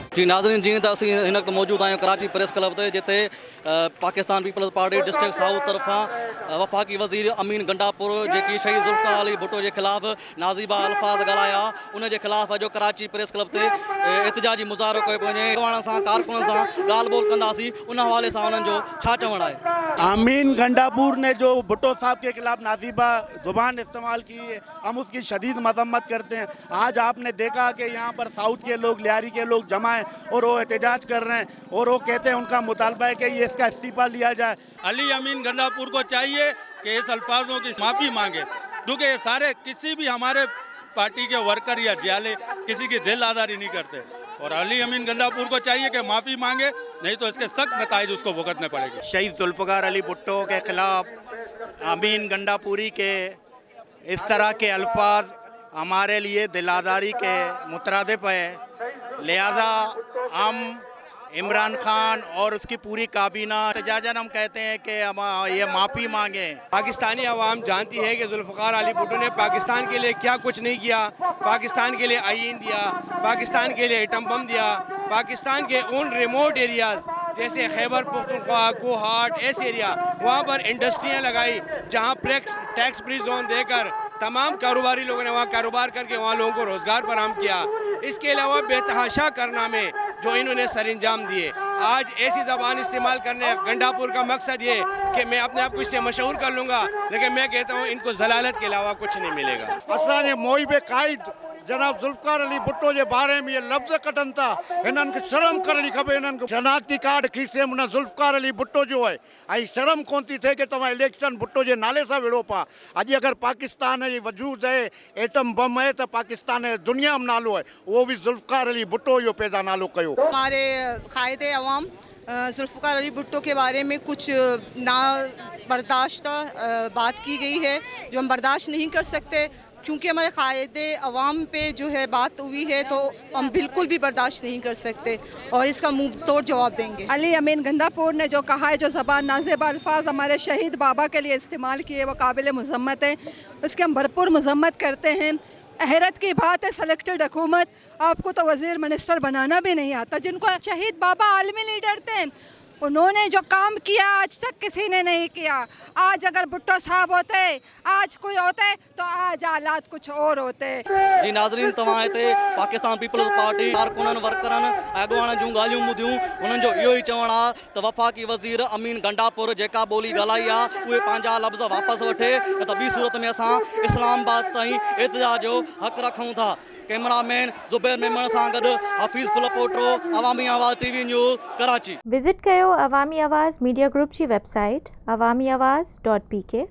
जी नाज़रीन, जी तो असीं हिन वक़्तु मौजूद आहियूं कराची प्रेस क्लब ते, जिते Pakistan Peoples Party district south तरफ़ां वफ़ाक़ी वज़ीर अमीन गंडापुर जेकी शहीद ज़ुल्फ़िकार अली भुट्टो जे ख़िलाफ़ नाज़िबा अल्फाज़ ॻाल्हाया, उन जे ख़िलाफ़ अॼु कराची प्रेस क्लब ते एहतिजाजी मुज़ाहिरो कयो। पंहिंजे अॻवान सां कारकुननि सां ॻाल्हि ॿोल कंदासीं, उन हवाले सां उन्हनि जो छा चवणु आहे। अमीन गंडापुर ने जो भुट्टो साहब के खिलाफ नाजीबा जुबान इस्तेमाल की है, हम उसकी शदीद मजम्मत करते हैं। आज आपने देखा कि यहाँ पर साउथ के लोग, लियारी के लोग जमा हैं और वो एहतजाज कर रहे हैं और वो कहते हैं उनका मुतालबा है कि ये इसका इस्तीफा लिया जाए। अली अमीन गंडापुर को चाहिए कि इस अल्फाजों की माफ़ी मांगे, क्योंकि ये सारे किसी भी हमारे पार्टी के वर्कर या जियाले किसी की दिल आज़ारी नहीं करते। और अली अमीन गंडापुर को चाहिए कि माफ़ी मांगे, नहीं तो इसके सख्त नताइज उसको भुगतने पड़ेंगे। शहीद ज़ुल्फ़िकार अली भुट्टो के ख़िलाफ़ अमीन गंडापुरी के इस तरह के अल्फाज हमारे लिए दिल आज़ारी के मुतरादिफ है। लिहाजा हम इमरान खान और उसकी पूरी काबीना एहतजाजन हम कहते हैं कि हम ये माफ़ी मांगे। पाकिस्तानी अवाम जानती है कि ज़ुल्फ़िकार अली भुट्टो ने पाकिस्तान के लिए क्या कुछ नहीं किया। पाकिस्तान के लिए आईन दिया, पाकिस्तान के लिए एटम बम दिया, पाकिस्तान के उन रिमोट एरियाज़ जैसे खैबर पख्तूनख्वा, कोहाट, ऐसे एरिया वहाँ पर इंडस्ट्रियाँ लगाई जहाँ टैक्स फ्री जोन देकर तमाम कारोबारी लोगों ने वहाँ कारोबार करके वहाँ लोगों को रोज़गार फराहम किया। इसके अलावा बेतहाशा कारनामे जो इन्होंने सरंजाम दिए, आज ऐसी ज़बान इस्तेमाल करने गंडापुर का मकसद ये कि मैं अपने आप को इससे मशहूर कर लूँगा, लेकिन मैं कहता हूँ इनको जलालत के अलावा कुछ नहीं मिलेगा। असांजे मोहिबे काइद जनाब ज़ुल्फ़िकार अली भुट्टो के बारे में ये लफ्ज़ कढनि था, इन्हनि खे शर्म करणी खपे। इन्हनि खे शनाख्ती कार्ड खीसे में ज़ुल्फ़िकार अली भुट्टो जो है, ऐं शर्म कोन थी थिए कि तव्हां इलेक्शन भुट्टो जे नाले सां विढ़ो पिया। अॼु अगर पाकिस्तान जी वजूद है, एटम बम है, तो पाकिस्तान दुनिया में नालो है, वो भी ज़ुल्फ़िकार अली भुट्टो जो पैदा नालो कयो। हमारे कायदे अवाम ज़ुल्फ़िकार अली भुट्टो के बारे में कुछ ना बर्दाश्त बात की गई है जो हम बर्दाश्त नहीं कर सकते, क्योंकि हमारे कायदे अवाम पे जो है बात हुई है तो हम बिल्कुल भी बर्दाश्त नहीं कर सकते और इसका मुंह तोड़ जवाब देंगे। अली अमीन गंडापुर ने जो कहा है, जो ज़बान नाज़िबा अल्फाज हमारे शहीद बाबा के लिए इस्तेमाल किए, वो काबिल मज़म्मत है। उसकी हम भरपूर मज़म्मत करते हैं। हैरत की बात है, सेलेक्टेड हुकूमत आपको तो वज़ीर मिनिस्टर बनाना भी नहीं आता। जिनको शहीद बाबा आलमी लीडर थे, उन्होंने जो काम किया आज तक किसी ने नहीं किया। आज अगर भुट्टो साहब होते, आज कोई होते, तो आज हालात कुछ और होते। जी नाज़रीन, तव्हां हिते पाकिस्तान पीपल्स पार्टी कारकुननि वर्करनि अॻुवान जूं ॻाल्हियूं ॿुधियूं। उन्हनि जो इहो ई चवणु आहे त वफ़ाक़ी वज़ीर अमीन गंडापुर जेका ॿोली ॻाल्हाई आहे उहे पंहिंजा लफ़्ज़ वापसि वठे, न त ॿी सूरत में असां इस्लामाबाद ताईं एहतिजाज जो हक़ रखूं था। कैमरामैन ज़ुबैर मेमण सां गॾु हफ़ीज़ पुलपोट्रो, अवामी आवाज़ TV न्यूज़, कराची। विज़िट कयो अवामी आवाज़ मीडिया ग्रुप जी वेबसाइट awamiawaz.pk।